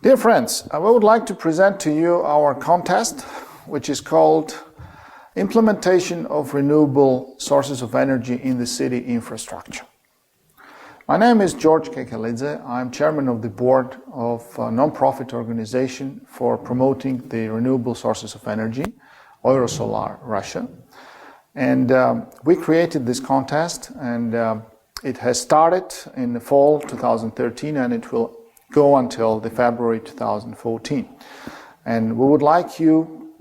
Dear friends, I would like to present to you our contest, which is called Implementation of Renewable Sources of Energy in the City Infrastructure. My name is George Kekalidze. I'm chairman of the board of a non-profit organization for promoting the renewable sources of energy, Eurosolar Russia. And we created this contest, and it has started in the fall 2013, and it will go until the February 2014. And we would like you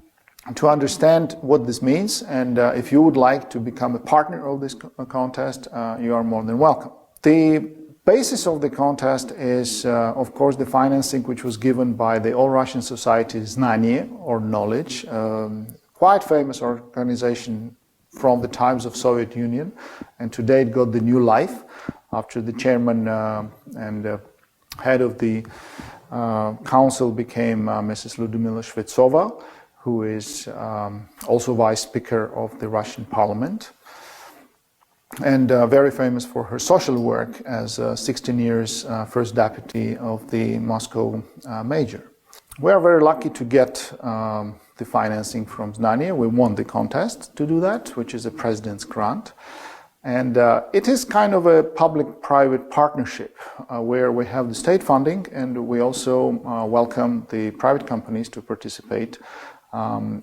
to understand what this means, and if you would like to become a partner of this contest, you are more than welcome. The basis of the contest is, of course, the financing which was given by the All-Russian Society Znanie, or Knowledge, quite famous organization from the times of Soviet Union, and today it got the new life after the chairman and head of the council became Mrs. Lyudmila Shvetsova, who is also vice speaker of the Russian parliament, and very famous for her social work as 16 years first deputy of the Moscow major. We are very lucky to get the financing from Znanie. We won the contest to do that, which is a president's grant. And it is kind of a public-private partnership where we have the state funding, and we also welcome the private companies to participate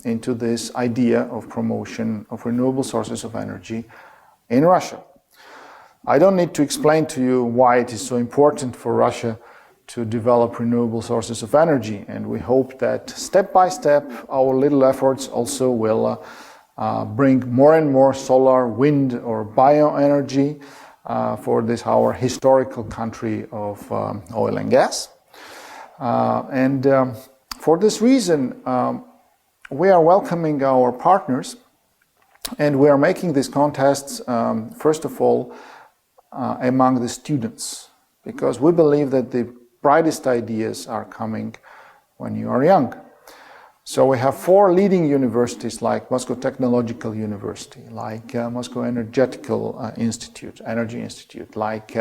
into this idea of promotion of renewable sources of energy in Russia. I don't need to explain to you why it is so important for Russia to develop renewable sources of energy, and we hope that step by step our little efforts also will bring more and more solar, wind or bioenergy for this our historical country of oil and gas. For this reason we are welcoming our partners, and we are making these contests first of all among the students, because we believe that the brightest ideas are coming when you are young. So we have 4 leading universities like Moscow Technological University, like Moscow Energetical Institute, Energy Institute, like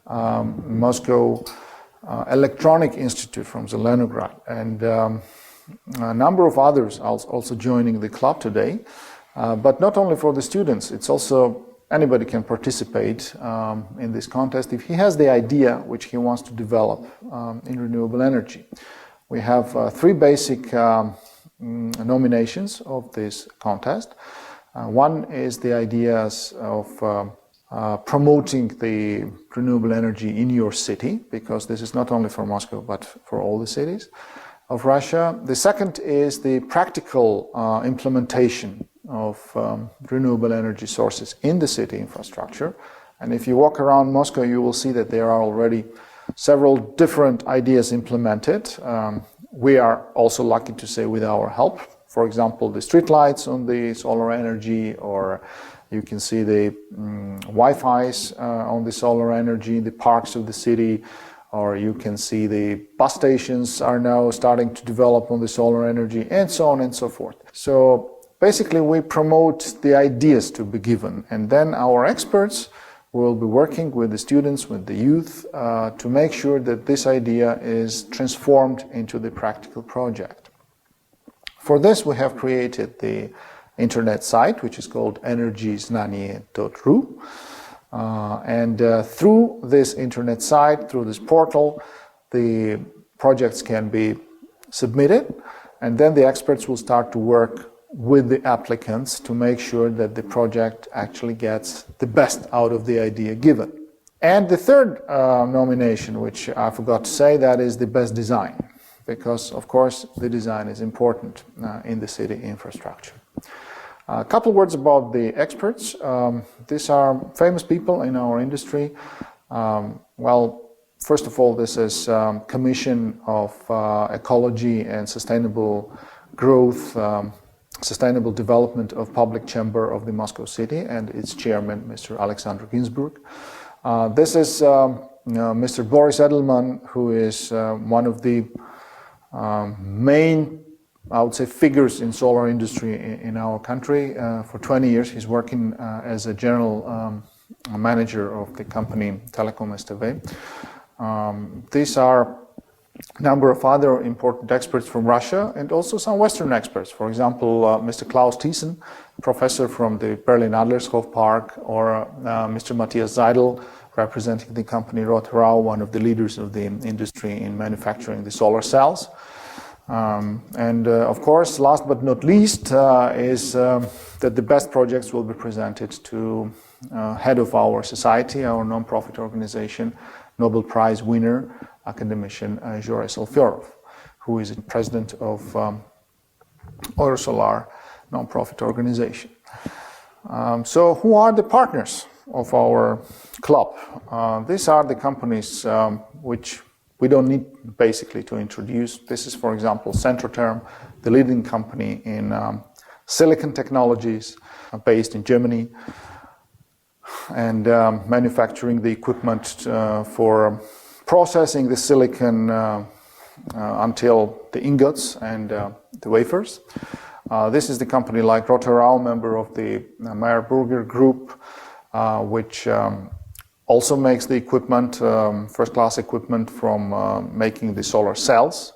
Moscow Electronic Institute from Zelenograd, and a number of others also joining the club today. But not only for the students, it's also anybody can participate in this contest if he has the idea which he wants to develop in renewable energy. We have 3 basic nominations of this contest. One is the ideas of promoting the renewable energy in your city, because this is not only for Moscow but for all the cities of Russia. The second is the practical implementation of renewable energy sources in the city infrastructure. And if you walk around Moscow, you will see that there are already several different ideas implemented. We are also lucky to say with our help. For example, the street lights on the solar energy, or you can see the Wi-Fi's on the solar energy in the parks of the city, or you can see the bus stations are now starting to develop on the solar energy, and so on and so forth. So basically we promote the ideas to be given, and then our experts will be working with the students, with the youth, to make sure that this idea is transformed into the practical project. For this, we have created the internet site, which is called energyznanie.ru. Through this internet site, through this portal, the projects can be submitted, and then the experts will start to work with the applicants to make sure that the project actually gets the best out of the idea given. And the third nomination, which I forgot to say, that is the best design, because of course the design is important in the city infrastructure. A couple words about the experts. These are famous people in our industry. Well, first of all, this is Commission of Ecology and Sustainable Growth, Sustainable Development of Public Chamber of the Moscow City, and its chairman, Mr. Alexander Ginsburg. This is Mr. Boris Edelman, who is one of the main, I would say, figures in solar industry in our country. For 20 years he's working as a general manager of the company Telekom STV. These are number of other important experts from Russia and also some Western experts. For example, Mr. Klaus Thiessen, professor from the Berlin Adlerskull Park, or Mr. Matthias Seidel, representing the company Rotherau, one of the leaders of the industry in manufacturing the solar cells. Of course, last but not least, is that the best projects will be presented to head of our society, our non-profit organization, Nobel Prize winner, academician Boris, who is the president of Eurosolar non-profit organization. So who are the partners of our club? These are the companies which we don't need basically to introduce. This is, for example, Centrotherm, the leading company in silicon technologies, based in Germany, and manufacturing the equipment for processing the silicon until the ingots and the wafers. This is the company like Rotherau, member of the Meyer-Burger Group, which also makes the equipment, first-class equipment from making the solar cells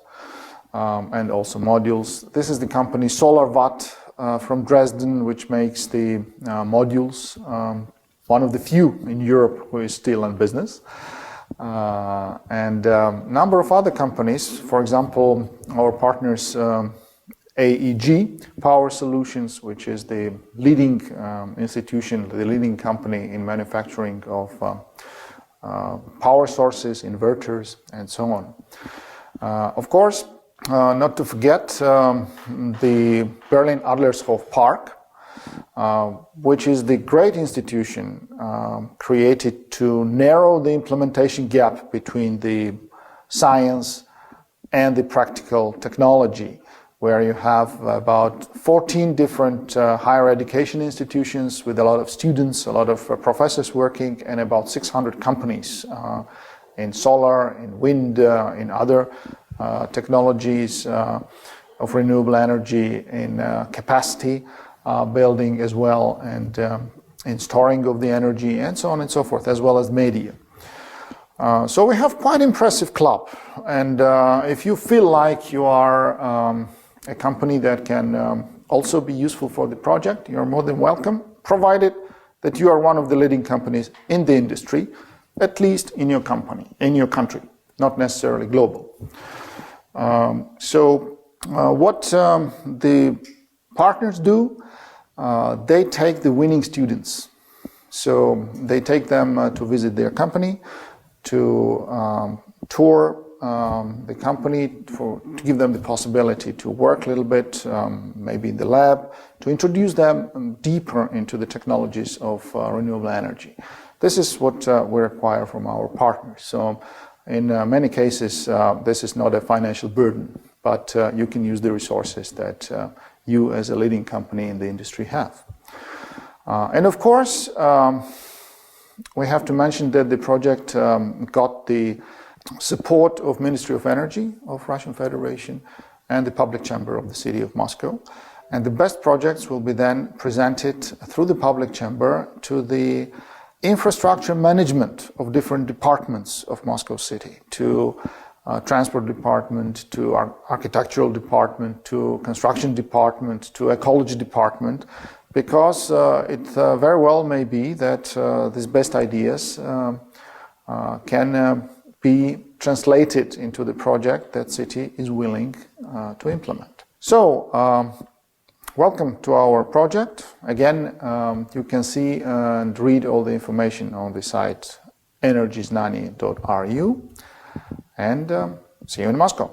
and also modules. This is the company SolarWatt from Dresden, which makes the modules, one of the few in Europe who is still in business. And a number of other companies, for example, our partners AEG Power Solutions, which is the leading institution, the leading company in manufacturing of power sources, inverters, and so on. Of course, not to forget the Berlin Adlerskull Park, which is the great institution created to narrow the implementation gap between the science and the practical technology, where you have about 14 different higher education institutions with a lot of students, a lot of professors working, and about 600 companies in solar, in wind, in other technologies of renewable energy, in capacity building as well, and in storing of the energy, and so on and so forth, as well as media. So we have quite impressive club, and if you feel like you are a company that can also be useful for the project, you're more than welcome, provided that you are one of the leading companies in the industry, at least in your company, in your country, not necessarily global. What the partners do, they take the winning students. So they take them to visit their company, to tour the company, to give them the possibility to work a little bit, maybe in the lab, to introduce them deeper into the technologies of renewable energy. This is what we require from our partners. So in many cases, this is not a financial burden, but you can use the resources that you as a leading company in the industry have. And of course, we have to mention that the project got the support of Ministry of Energy of Russian Federation and the Public Chamber of the City of Moscow. And the best projects will be then presented through the Public Chamber to the infrastructure management of different departments of Moscow City, to transport department, to architectural department, to construction department, to ecology department, because it very well may be that these best ideas can be translated into the project that city is willing to implement. So, welcome to our project. Again, you can see and read all the information on the site energyznani.ru, and see you in Moscow.